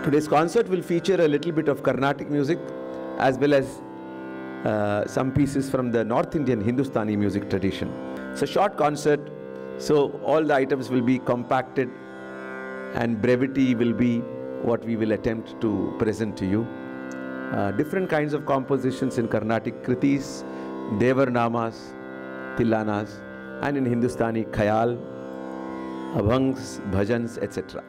Today's concert will feature a little bit of Carnatic music as well as some pieces from the North Indian Hindustani music tradition. It's a short concert, so all the items will be compacted and brevity will be what we will attempt to present to you. Different kinds of compositions in Carnatic kritis, Devarnamas, Tillanas, and in Hindustani khayal, abhangs, bhajans, etc.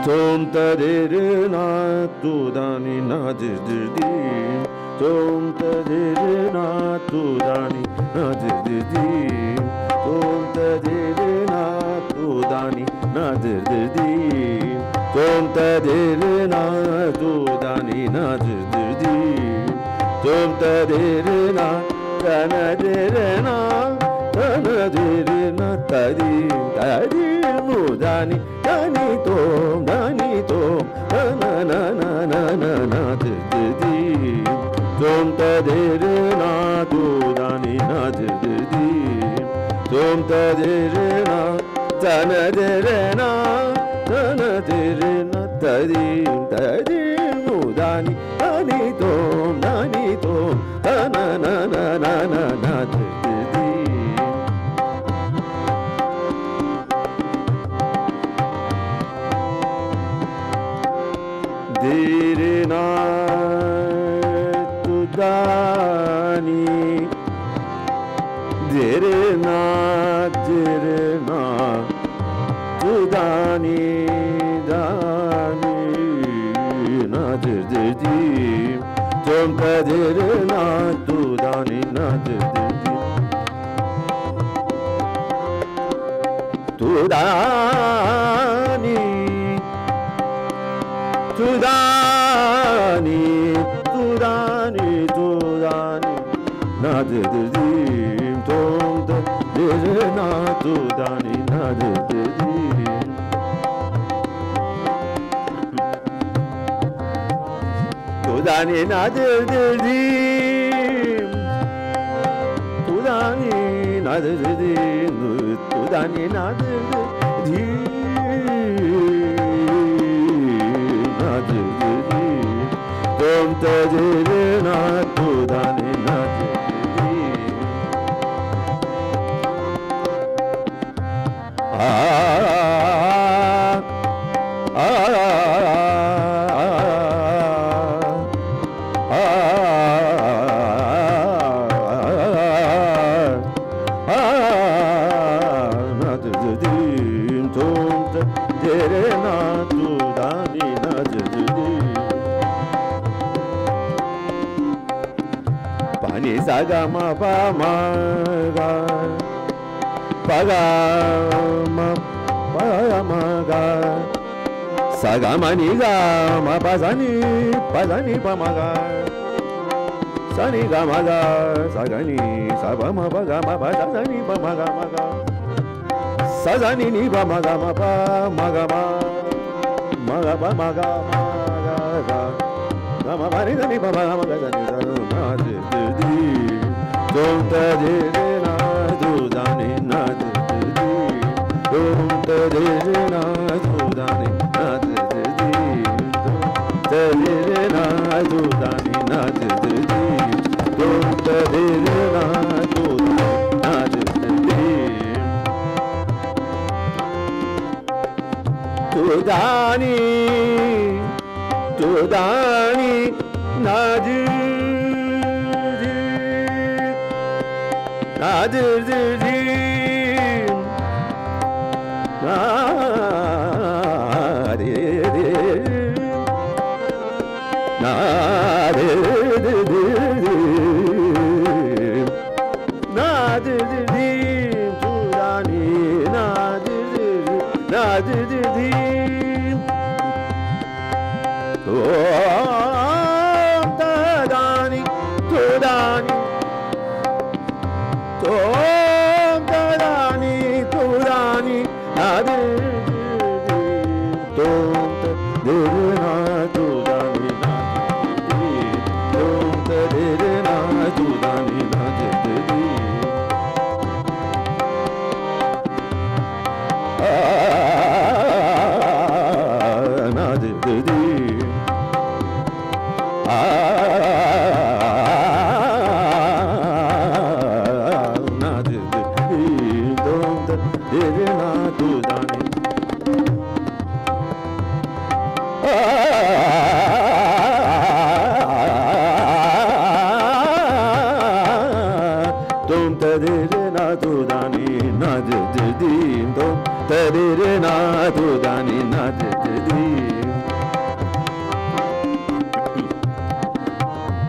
Tom tadirna tudani nadirdi, Tom tadirna tudani nadirdi, Tom tadirna tudani nadirdi, Tom tadirna tudani nadirdi, Tom tadirna tanadirna tanadirna tadir tadir mudani. Dani tom, na na na na na na di tom ta de na tu dani na di tom ta de na na de na tadi mu dani tom na na na na na di Dirna tudani, dirna tudani, dani na dirdi, tom pa dirna tudani na dirdi, tudani. Tudani, tudani, tudani, na dirdi, tom da dirna tudani, na dirdi. Tudani, na dirdi, tudani, na dirdi, tudani, na dirdi. Tom tadirna tudani na dirdi, na dirdi, tom tadirna tudani na dirdi. Pani saga ma pa ma ga pa ga ma ga saga ma ni ga ma pa sa ni pa ma ga sa ni ga ma ga saga ni sa pa ma ga sa ni pa ma ga sa sa ni pa ma ga ma pa ma ga ma ga pa ma ga ma pa ni sa ni pa ma ga sa ni sa na dirdi, tom tadirna tudani na dirdi, tom tadirna tudani na dirdi, tom tadirna tudani na dirdi, tom tadirna Tudani, Tudani, Nadir, Nadir,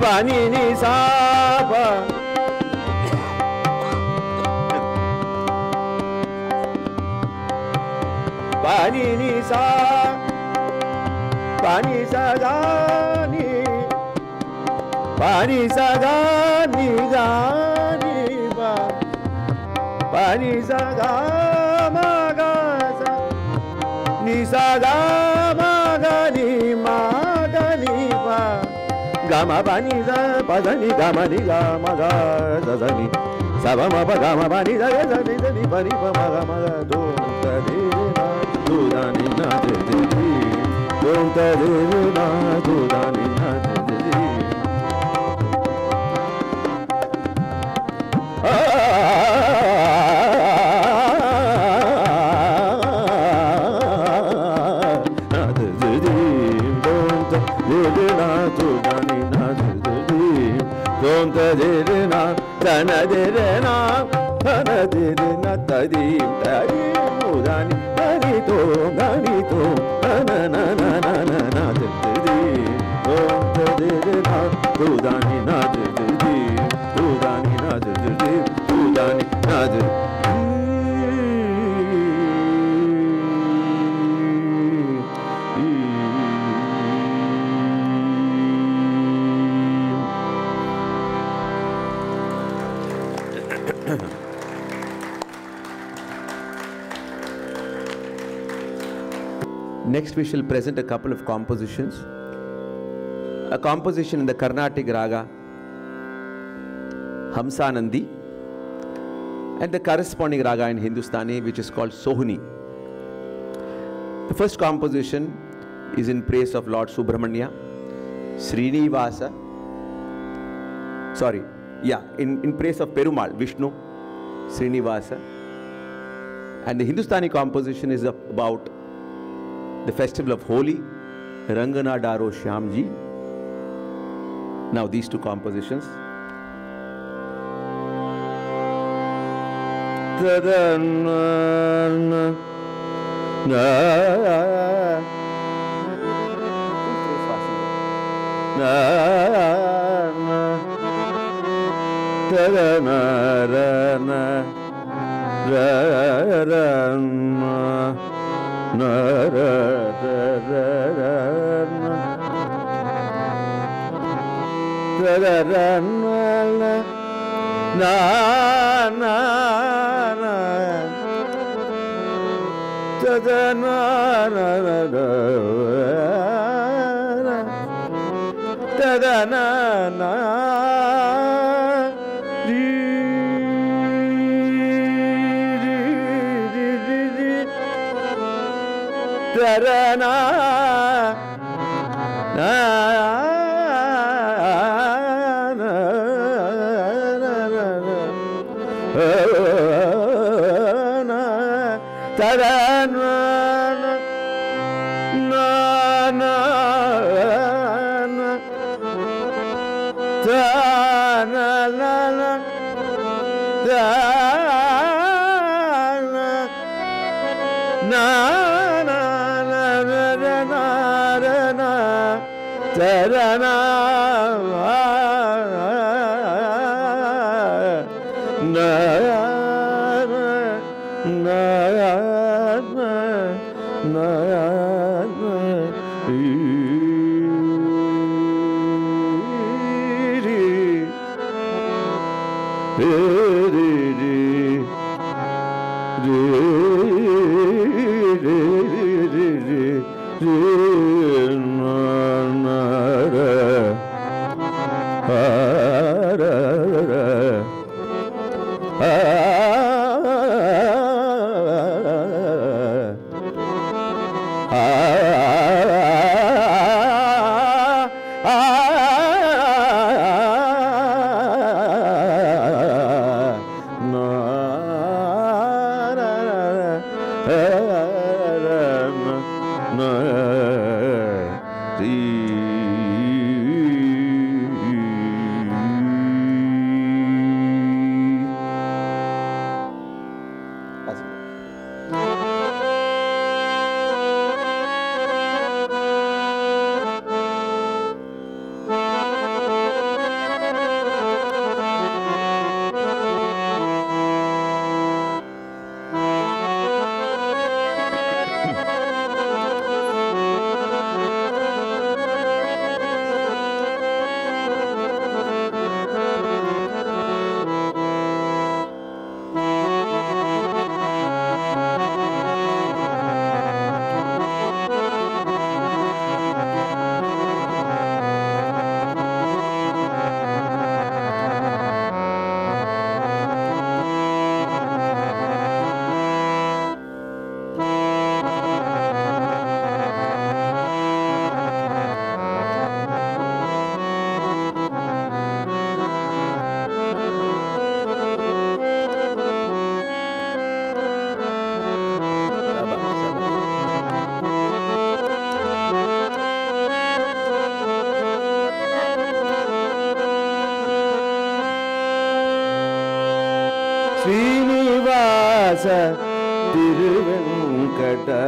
Pani ni sa pa, pani ni sa, pani sa ga ni, pani sa ga ni pa, pani sa ga ma ga sa, ni sa ga ma ga ni pa. Gama bani za pazani gama ni gama ga zazani sabama pa gama bani za zani zani bani pa ma gama ga do ta de na do dani na de de do ta de na do dani na de de Tanadirena, tanadirena, tadim, tadim, udani, tanito, tanito, tananana, tadim, tadirena, udani, nadir, udani, nadir, udani, nadir. Next we shall present a couple of compositions. A composition in the Carnatic Raga, Hamsanandi, and the corresponding Raga in Hindustani which is called Sohni. The first composition is in praise of Lord Subramanya, Srinivasa, in praise of Perumal, Vishnu, Srinivasa. And the Hindustani composition is about the festival of Holi, Rangana Daro Shyamji. Now these two compositions. Na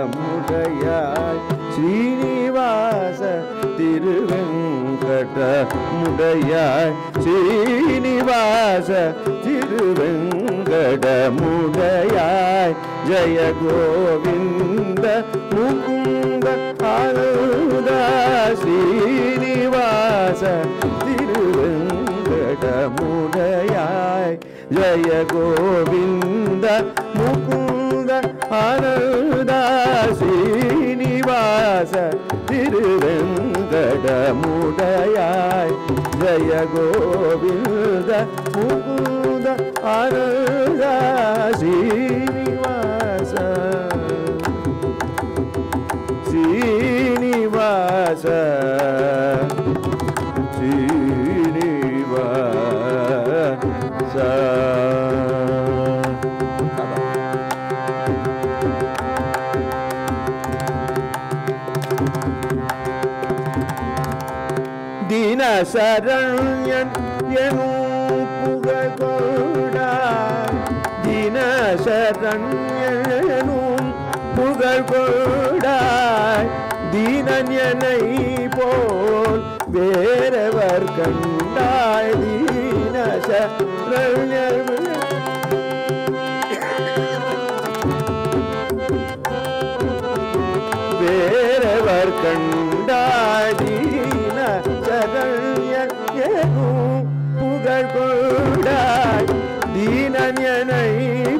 திருவெங்கடமுடையாய் Srinivasa திருவெங்கடமுடையாய் Srinivasa திருவெங்கடமுடையாய் ஜய கோவிந்த முகுந்த ஆனந்த ஸ்ரீனிவாச திருவெங்கடமுடையாய் ஜய கோவிந்த முகுந்த ஆனந்த ஸ்ரீனிவாச திருவெங்கடமுடையாய் ஜய கோவிந்த முகுந்த ஆனந்த ஸ்ரீனிவாச ஸ்ரீனிவாச ஸ்ரீனிவாச தினசரண்யன் எனும் புகழ் கொண்டாய் தினசரண்யன் எனும் புகழ் கொண்டாய் தீனன் என்னை போல் wherever கண்டாய் தீனசரண்யன் wherever கண்டாய் சரண்யன் எனும் புகழ் கொண்டாய் தீனன் என்னை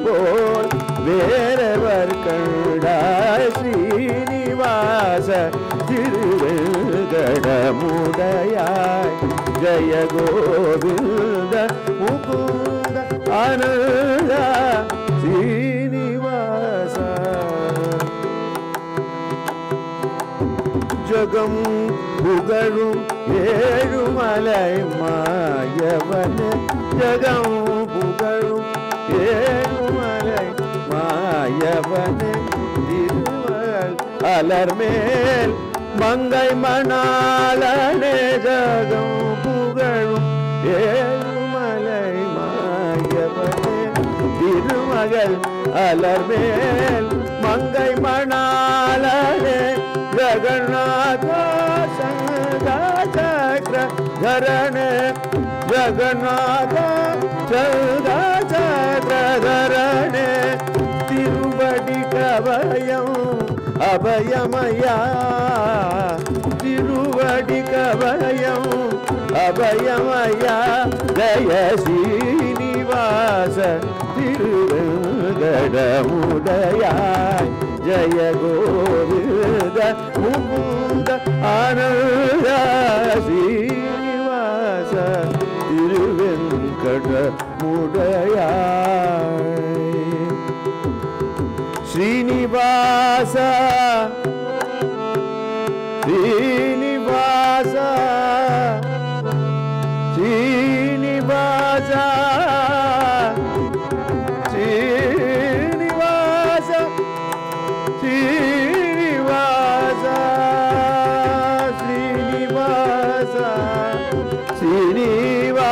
போல் வேறவர் கண்டாய் ஸ்ரீனிவாச திருவெங்கடமுடையாய் ஜய கோவிந்த முகுந்த ஆனந்த ஸ்ரீனிவாச ஜகம் புகழும் ஏழுமலை மாயவனே ஜகம் புகழும் ஏழுமலை மாயவனே திருமகள் அலர்மேல் மங்கை மணாலனே ஜகம் புகழும் ஏழுமலை திருமகள் அலர்மேல் மங்கை மணாளரே ஜகநாத சங்கர தரணே ஜகநாத சங்கரதரணே திருவடி கவயம் அபயமயா திருவடி கவயம் அபயமயா ஜய ஸ்ரீனிவாச திருவேங்கடமுடையாய் ஜய கோவிந்த முகுந்த ஆனந்த ஸ்ரீனிவாச திருவேங்கடமுடையாய் ஸ்ரீனிவாச ஸ்ரீனிவாச ஸ்ரீனிவாச ஸ்ரீனிவாச ஸ்ரீனிவாச ஸ்ரீனிவாச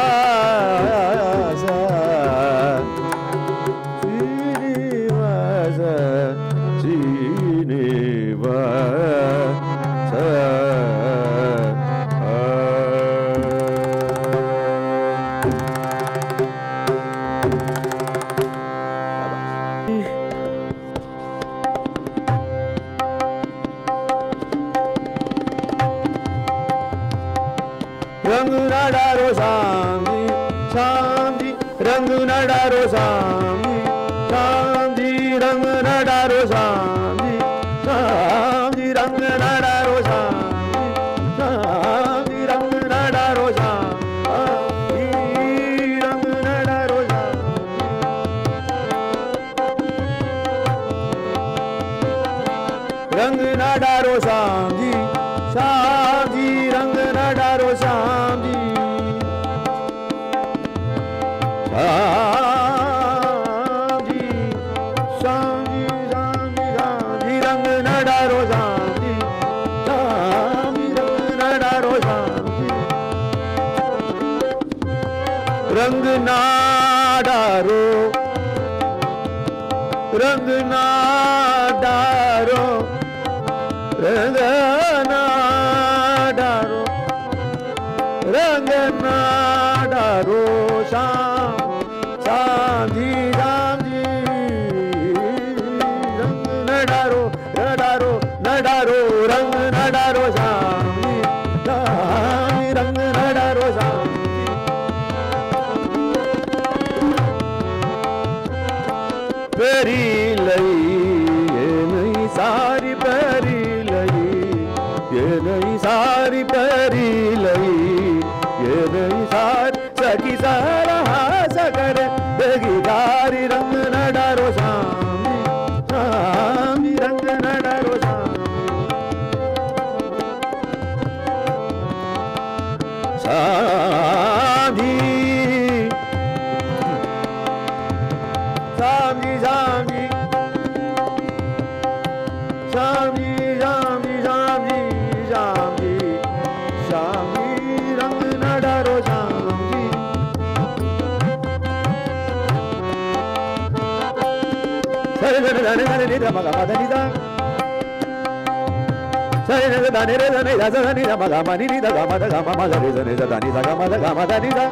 ஸ்ரீனிவாச ஸ்ரீனிவாச रंग नडारो सामी सामी रंग नडारो सामी सामी रंग नडारो सामी सामी रंग नडारो सामी सामी रंग नडारो सामी रंग नडारो सामी रंग नडारो सामी सामी रंग नडारो सामी सामी सामी सामी सामी रंग नडारो सामी सामी रंग नडारो सामी रंग नाडारो रंग नाडारो रंग नाडारो रंग नाडारो शाम शांति शांति रंग नडारो नडारो नडारो रंग नडारो शांति शांति रंग नडारो शांति पेरी लई ये नहीं सारी पेरी लई ये नहीं सारी पेरी लई ये नहीं सारी सखी सारा सकर बेगीदारी रंग नडारो सामी सामी रंग नडारो सामी सामी सामी सामी सामी सामी सामी सामी रंग नडारो सामी सरे सरे दाने दाने निदा मगा मदा निदा सरे सरे दाने रे दाने दासा निदा मगा मनी निदा गा मदा रे दाने दानी गा मदा निदा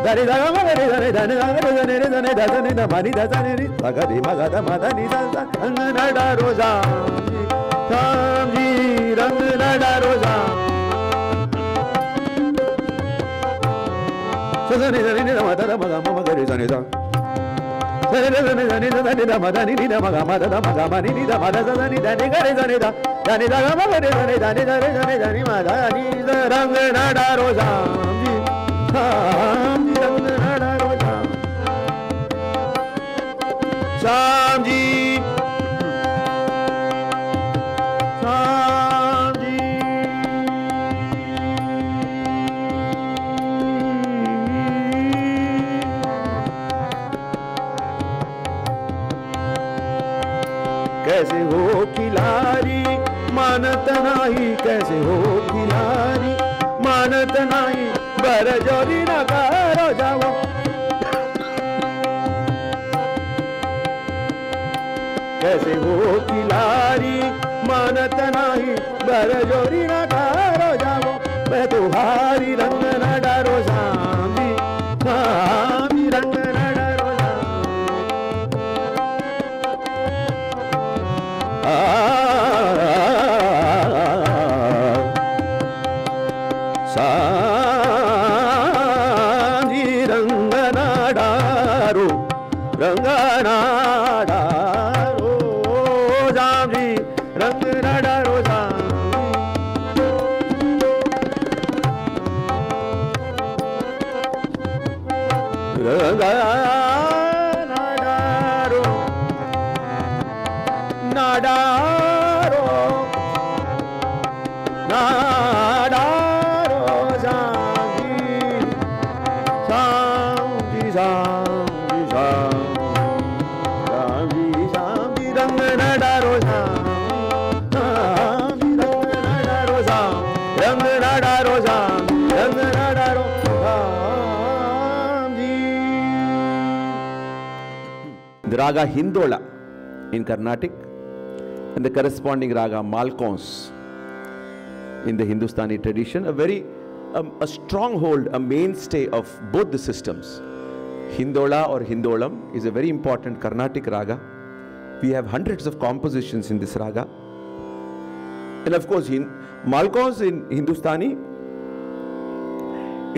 दाने गा मदा रे दाने दाने गा रे दाने दासा निदा मनी दासा रे गा रे मगा दा मदा निदा रंग नडारो सामी सामी रंग नडारो सामी सजने दाने दा मदा दा मगा मगा रे दाने दा सरे दाने दाने दाने दा मदा निदा मगा मदा दा मगा मनी निदा मदा दा दाने दाने गा रे दाने दा दाने दा गा मगा रे दाने दाने दाने दाने दाने मदा निदा रंग नडारो सामी सामी रंग नडारो सामी सामी कैसे हो खिलारी मानत नाही कैसे हो खिलारी मानत नाही बर जोरी नकारो जाओ कैसे हो खिलाड़ी मानत नाही बरजोरी न डारो जाओ मैं तुम्हारी रंग न डारो जामी जामी रंग न डारो जामी रंग न डारो रंग न डारो जामी रंग न डारो नाडारो नाडारो नाडारो जांगी जांगी जांगी जांगी जांगी रंग नाडारो जांगी रंग नाडारो जांगी रंग नाडारो जांगी रंग नाडारो the raga Hindola in Carnatic and the corresponding raga Malkons in the Hindustani tradition, a very a stronghold, a mainstay of both the systems. Hindola or Hindolam is a very important Carnatic raga. We have hundreds of compositions in this raga. And of course, Malkons in Hindustani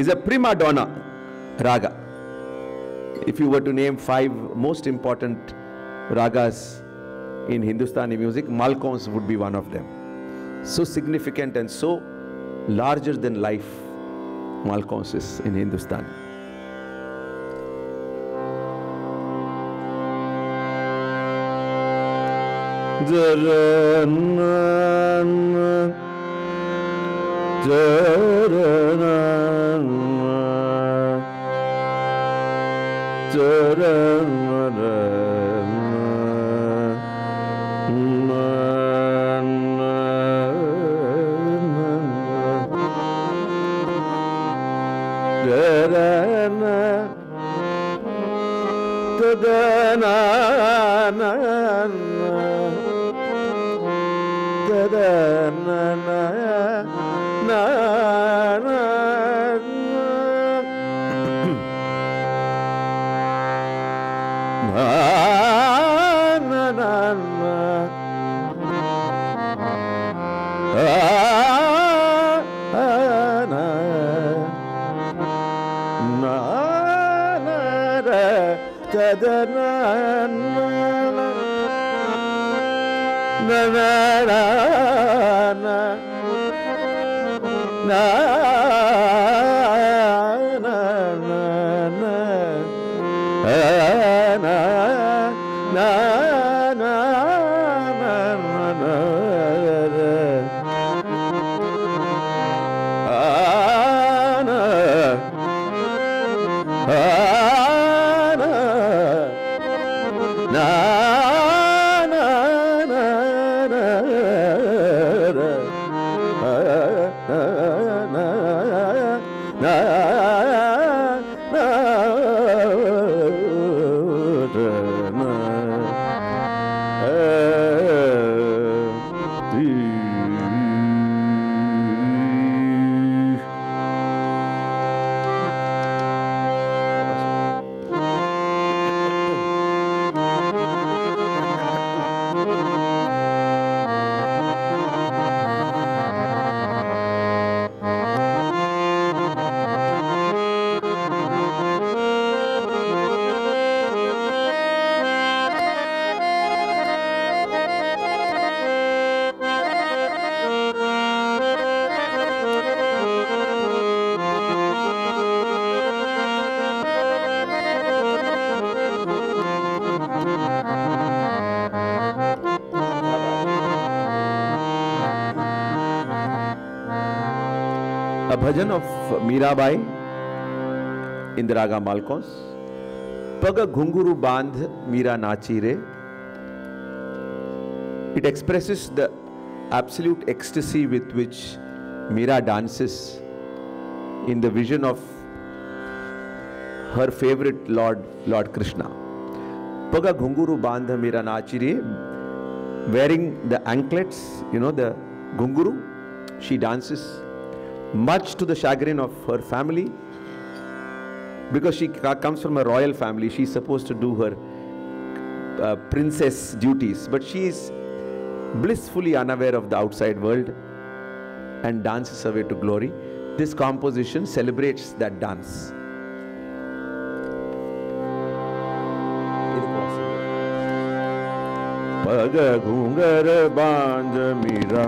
is a prima donna raga. If you were to name 5 most important ragas in Hindustani music, Malkons would be one of them. So significant and so larger than life Malkons is in Hindustani. A bhajan of Mirabai in the raga Malkons. Paga Ghunguru Bandh Mira Nachi Re. It expresses the absolute ecstasy with which Mira dances in the vision of her favorite Lord Krishna. Paga Ghunguru Bandh Mira Nachi Re. wearing the anklets, you know, the gunguru. She dances, much to the chagrin of her family. Because she comes from a royal family, she's supposed to do her princess duties. But she is blissfully unaware of the outside world and dances her way to glory. This composition celebrates that dance. पग घूंगर बांध मीरा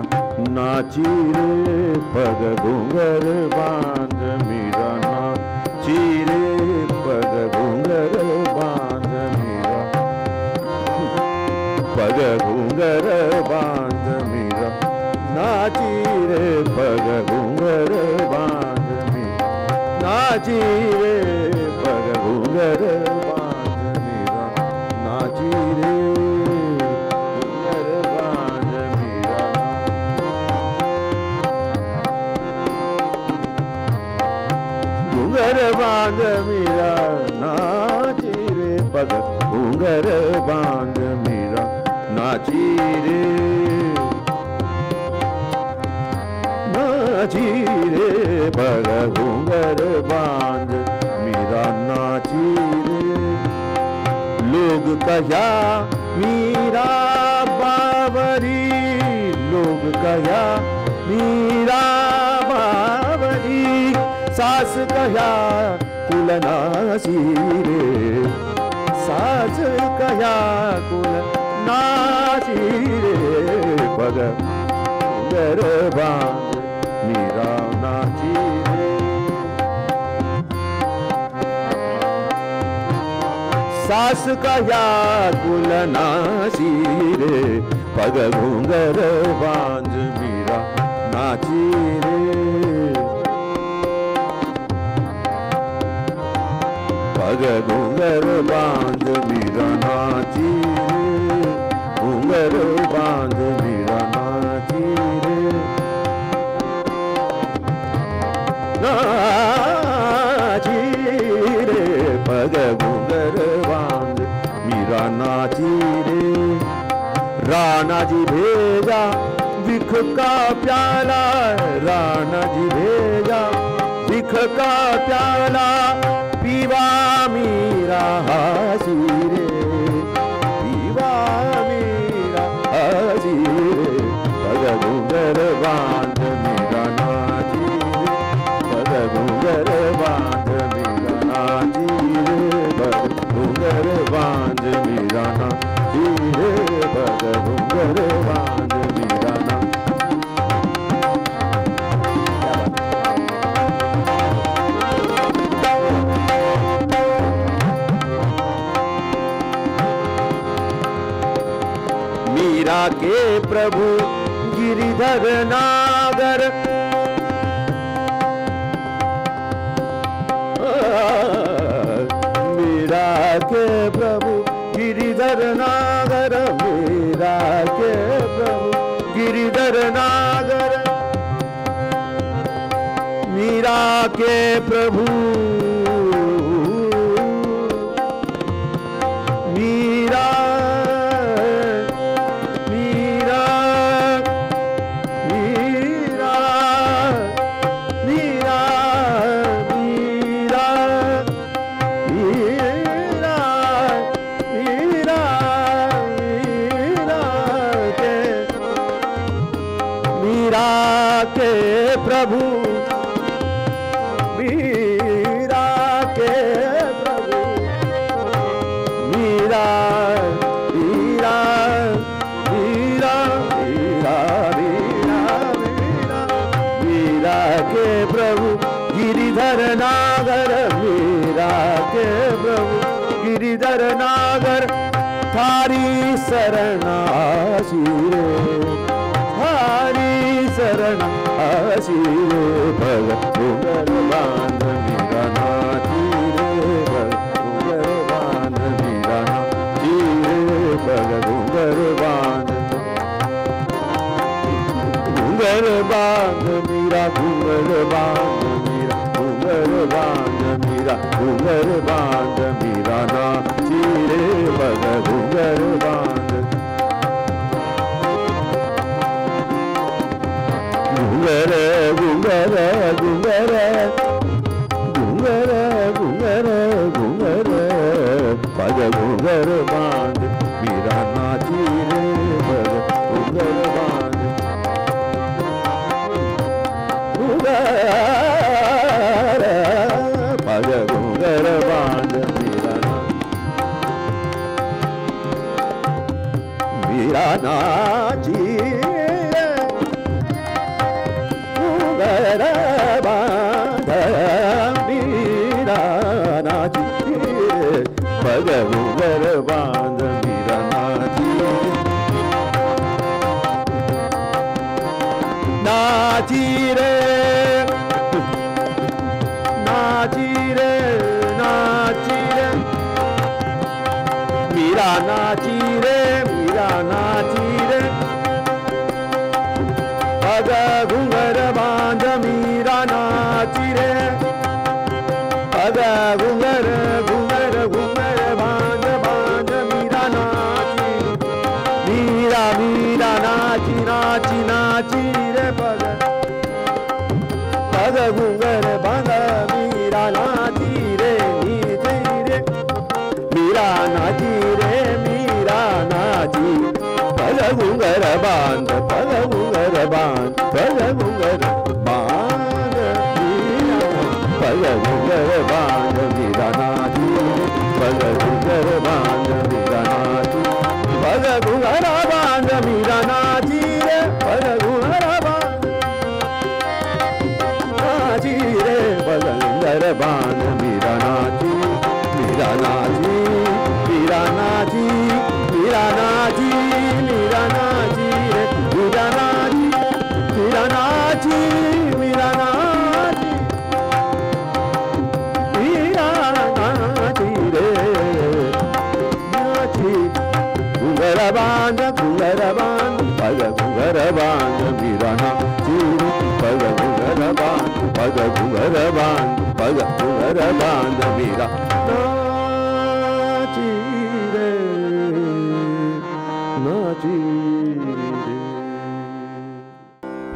नाची रे, पग घूंगर बांध मीरा नाची रे, पग घूंगर बांध मीरा, पग घूंगर बांध मीरा नाची रे, पग घूंगर बांध मीरा नाची रे, पग घूंगर बांध मीरा नाची रे, घूंगर बांध मीरा नाची रे, पग घूंगर बांध मीरा नाची रे, नाची रे, पग घूंगर बांध मीरा नाची रे। लोग कहा मीरा बावरी, लोग कहा मीरा बावरी, सास कहा कुलनासी रे, सास कहा कुलनासी रे, पग घूंगर बांध मीरा नाची रे। सास कहा कुलनासी रे, पग घूंगर बांध मीरा नाची रे, पग घूंगर बांध मीरा नाची रे, घूंगर बांध मीरा नाची रे, नाची रे, पग घूंगर बांध मीरा नाची रे। राणा जी भेजा विख का प्याला, राणा जी भेजा विख का प्याला, पीवा मीरा हसी रे, पीवा मीरा हसी रे, पग घूंगर बांध मीरा नाची रे, पग घूंगर बांध मीरा नाची रे, पग घूंगर बांध मीरा नाची रे, पग घूंगर बांध मीरा नाची। मीरा के प्रभु गिरिधर नागर, मीरा के प्रभु गिरिधर नागर, मीरा के प्रभु गिरिधर नागर, मीरा के प्रभु मीरा प्रभु, मीरा के प्रभु, मीरा मीरा मीरा मीरा मीरा मीरा, मीरा के प्रभु गिरिधर नागर, मीरा के प्रभु गिरिधर नागर, थारी शरणासी रे, थारी शरणासी रे, पग घूंगर बांध मीरा नाची रे, पग घूंगर बांध मीरा नाची रे, पग घूंगर बांध, घूंगर बांध मीरा, घूंगर बांध मीरा, घूंगर बांध मीरा, घूंगर बांध मीरा नाची रे, पग घूंगर बांध,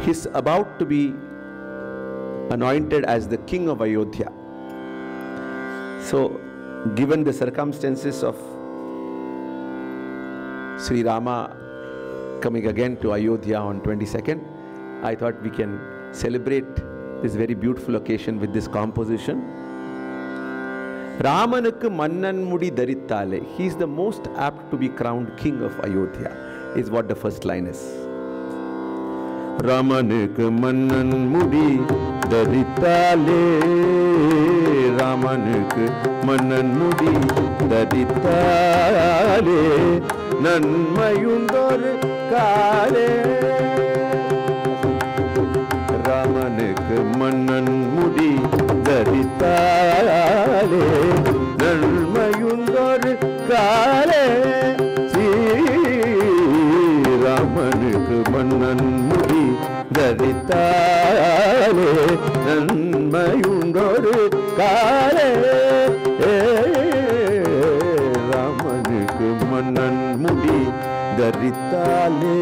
He's about to be anointed as the king of Ayodhya. So, given the circumstances of Sri Rama coming again to Ayodhya on 22nd, I thought we can celebrate this very beautiful occasion with this composition. Ramanukku mannan mudi darittale. He is the most apt to be crowned king of Ayodhya, is what the first line is. Ramanukku mannan mudi darittale. Ramanukku mannan mudi darittale. Nanmayundoru kaale. Ramanukku mannan mudi darittale. Nanmayundoru kaale. Ramanukku mannan mudi darittale. Nanmayundoru kaale. Ramanukku mannan mudi darittale.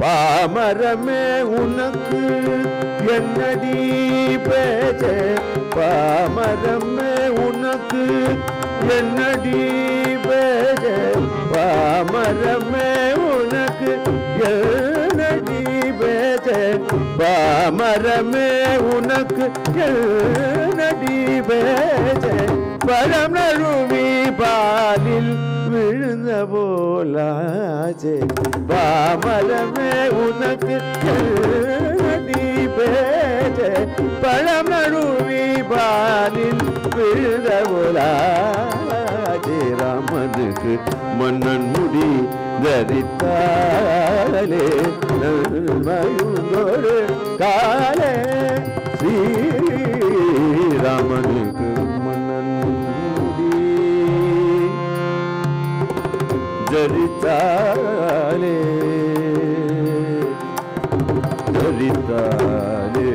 பாமரமே உனக்கு என்னடி பேச்சே, பாமரமே உனக்கு என்னடி பேச்சே, பாமரமே உனக்கு என்னடி பேச்சே, பாமரமே உனக்கு என்னடி பேச்சே, பழம் நழுவி பாலில் விழுந்த போலாச்சே, பாமரமே உனக்கு என்னடி பேச்சே, பழம் நழுவி பாலில் விழுந்த போலாச்சே, ராமனுக்கு மன்னன் முடி தரித்தாலே, நன்மையுண்டொரு காலே, ஸ்ரீராமனுக்கு மன்னன் முடி தரித்தாலே, தரித்தாலே.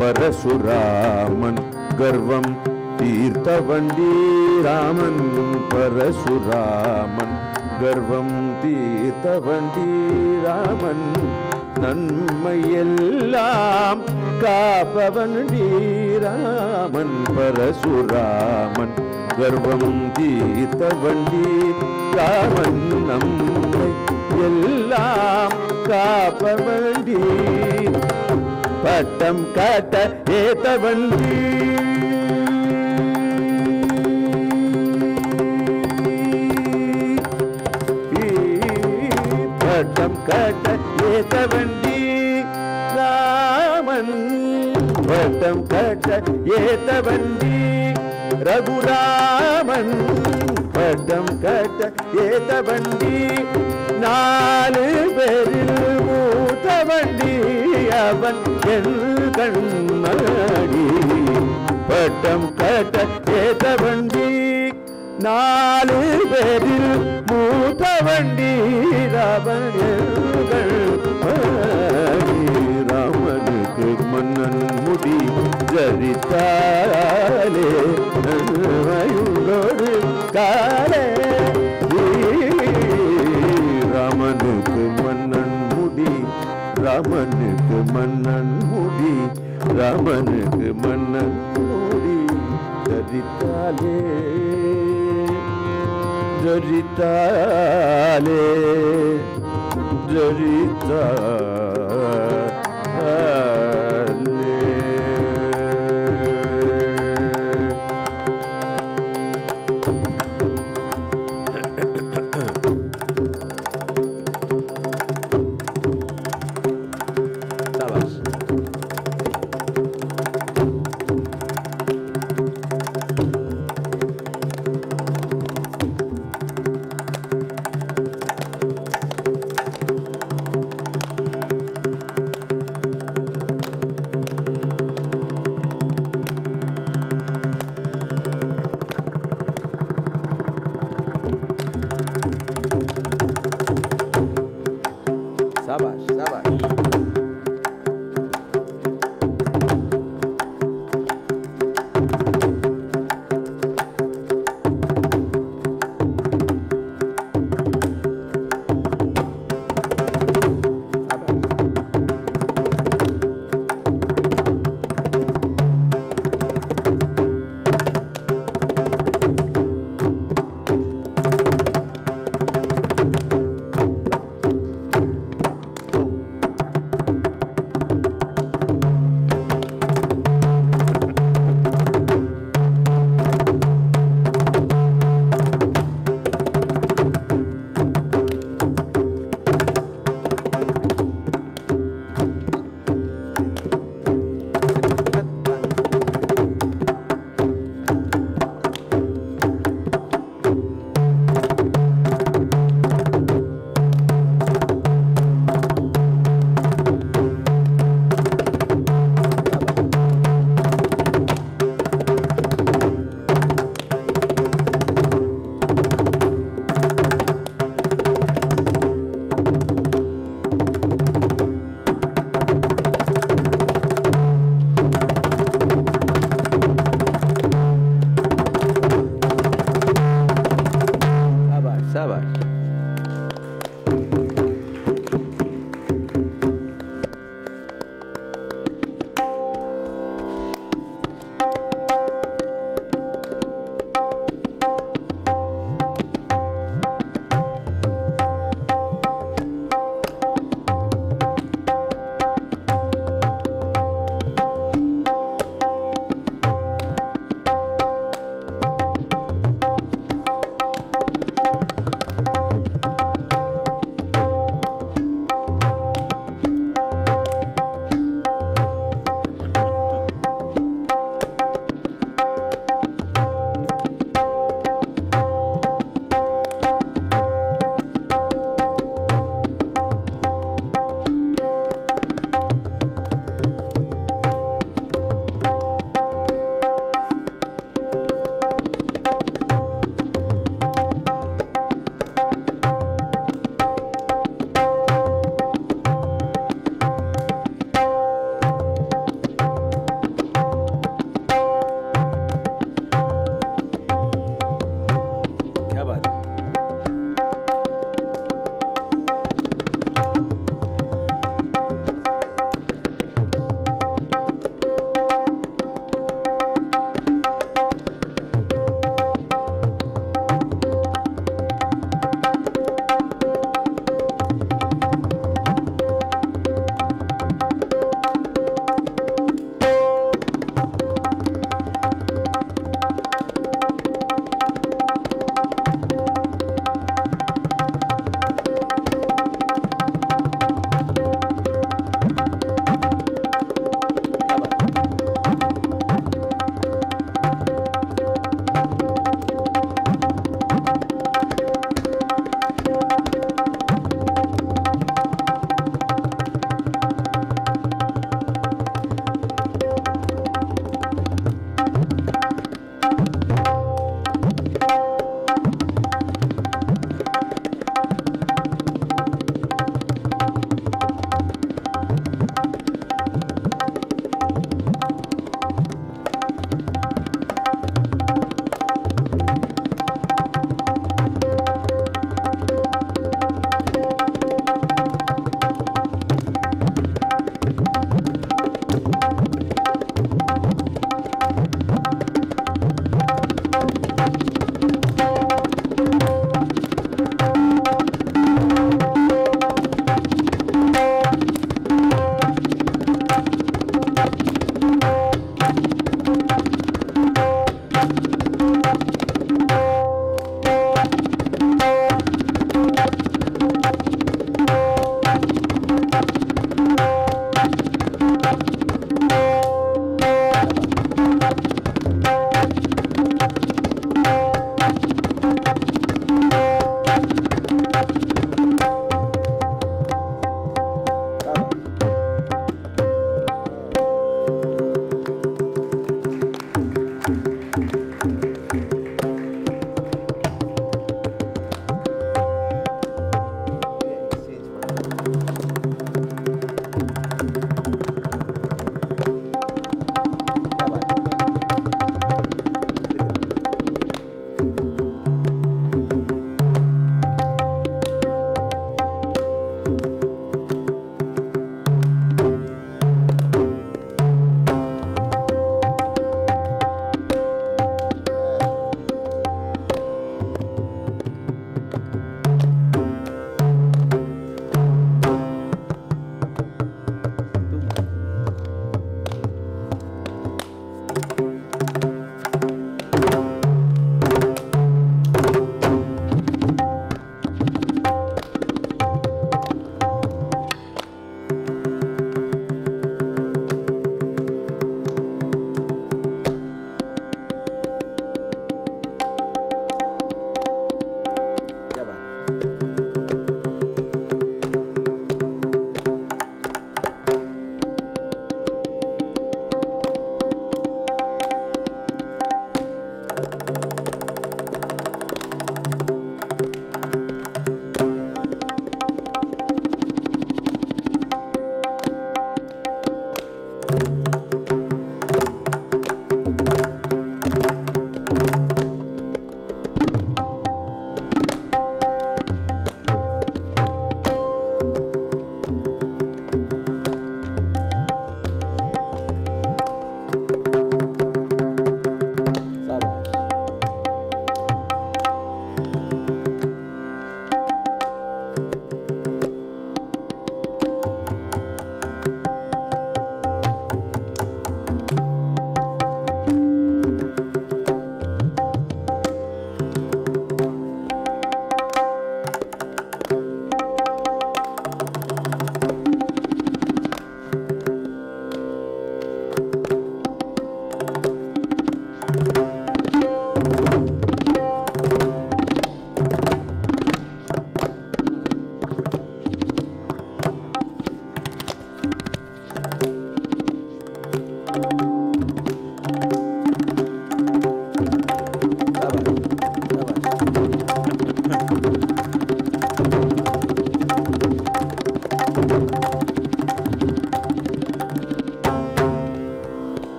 பரசுராமன் கர்வம் தீர்த்தவண்டி ராமன், பரசுராமன் கர்வம் தீர்த்தவண்டி ராமன், நன்மை எல்லாம் காப்பவன் ஸ்ரீராமன் பரசுராமன் கர்வம் தீர்த்தவன் ராமன் நம்மை எல்லாம் காப்பவன் பட்டம் காட்ட ஏத்தவன் பட்டம் காட்ட ஏத்தவன் ராமன் பட்டம் காட்ட ஏத்தவன் ரகுராமன் பட்டம் காட்ட ஏத்தவன் நாலு பேரில் மூத்தவண்டி அவன் என் கண்ணாடி பட்டம் காட்ட ஏத்தவண்டி நாலு பேரில் மூத்தவண்டி அவன் ராமனுக்கு மன்னன் முடி ஜரித்தாலே நன்மையுள்ளோடு காலே ராமனுக்கு மன்னன் முடி ராமனுக்கு மன்னன் முடி ராமனுக்கு மன்னன் முடி ஜரித்தாலே ஜரித்தாலே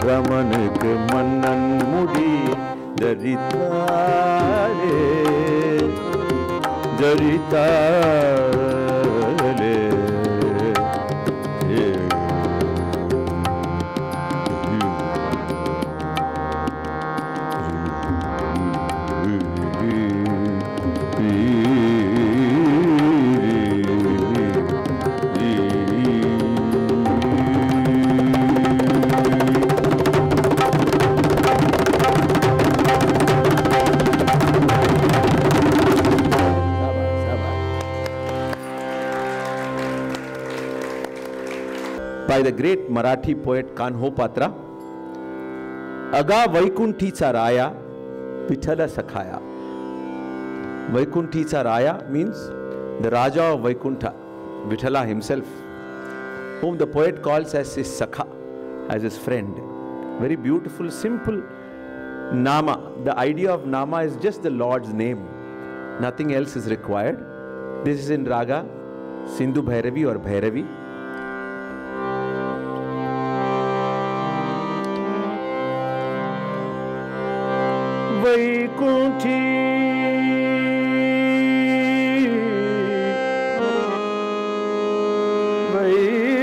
ரமனுக்கு மன்னன் முடி தரித்தாலே தரித்தாலே by the great Marathi poet Kanho Patra. Aga Vaikunticha Raya, Vithala Sakhaya. Vaikunticha Raya means the Raja of Vaikuntha, Vithala himself, whom the poet calls as his Sakha, as his friend. Very beautiful, simple Nama. The idea of Nama is just the Lord's name. Nothing else is required. This is in Raga Sindhu Bhairavi or Bhairavi. Vaikunthi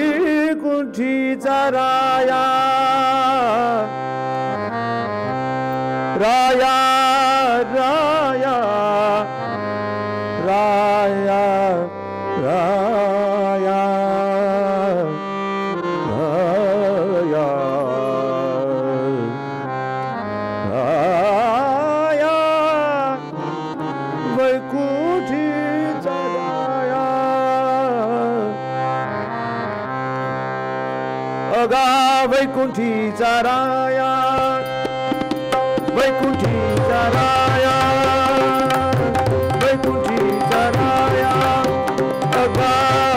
Vaikunthi Raya Raya Raya Raya Raya Vaikunticha Raya Vaikunticha Raya Vaikunticha Raya Aga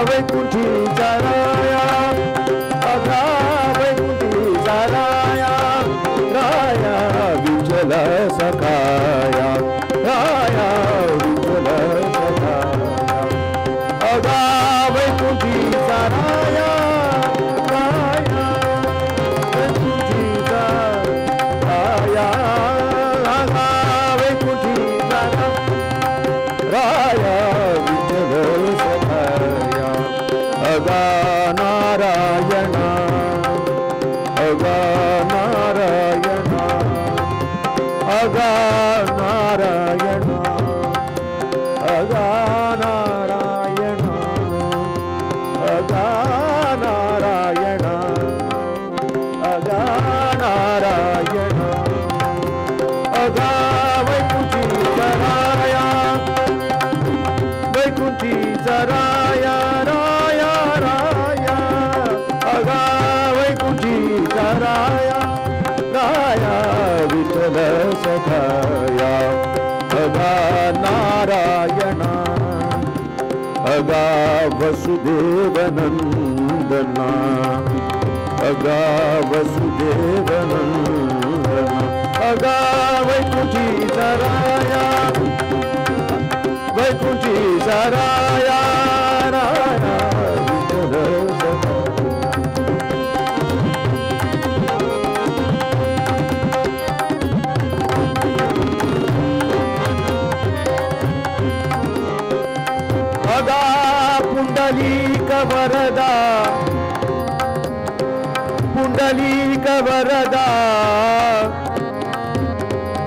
Vaikunticha Raya अगा नारायण अगा नारायण अगा नारायण अगा नारायण अगा नारायण अगा नारायण अगा वैकुंठी सराया वैकुंठी सराया राया राया अगा वैकुंठी सराया राया विठ्ठल सखाया अगा नारायण अगा वसुदेवनंदना अगा वसुदेवनंदना अगा वैकुंठी सराया वैकुंठी सराया राया विठ्ठल अगा पुंडलीक वरदा पुंडलीक वरदा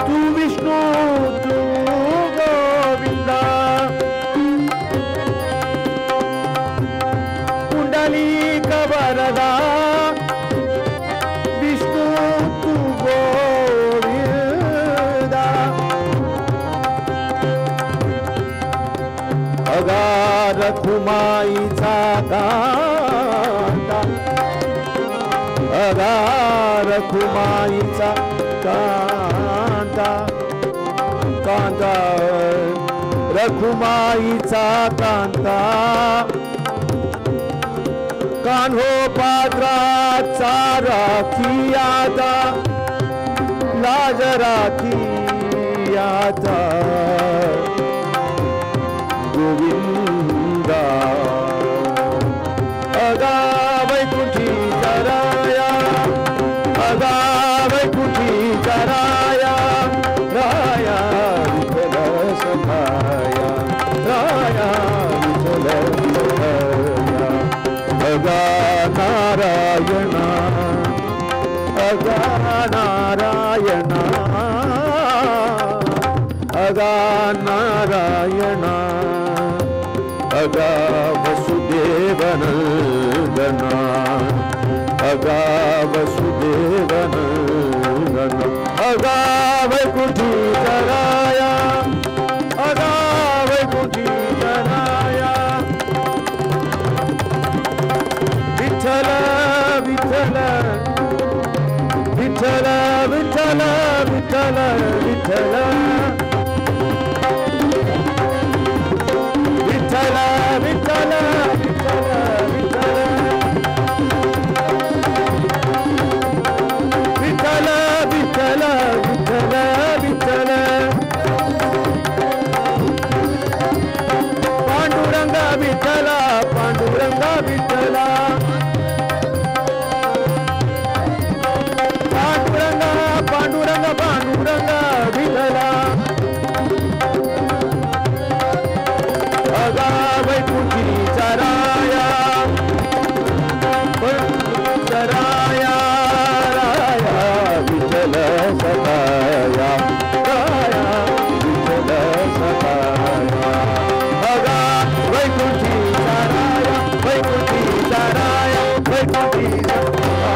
तू विष्णु तू गोविंदा पुंडलीक वरदा विष्णु तू गोविंदा अगा रखुमाईचा कांता अगा रखुमाईचा कांता कांता रखुमाईचा कांता कान्हो पात्राचा राखी आता लाज राखी आता गोविंदा अगा वैकुंठी सराया अगा वैकुंठी सराया राया विठ्ठल सखाया राया विठ्ठल सखाया अगा नारायण अगा नारायण अगा नारायण अगा वसुदेवनंदना अगा वसुदेवनंदना अगा वैकुंठी सराया अगा वैकुंठी सराया विठ्ठल विठ्ठल विठ्ठल विठ्ठल विठ्ठल विठ्ठल विठ्ठल विठ्ठल विठ्ठल विठ्ठल विठ्ठल विठ्ठल विठ्ठल पांडुरंग विठ्ठल पांडुरंग विठ्ठल पांडुरंग पांडुरंग पांडुरंग विठ्ठल अगा वैकुंठी सराया सराया राया विठ्ठल सखाया राया विठ्ठल सखाया अगा वैकुंठी सराया वैकुंठी सराया वैकुंठी सराया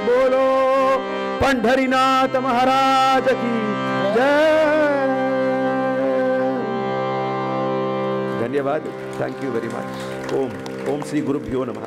बोलो पंढरीनाथ महाराज की जय। धन्यवाद, thank you very much. Om Om Shri गुरुभ्यो नमः।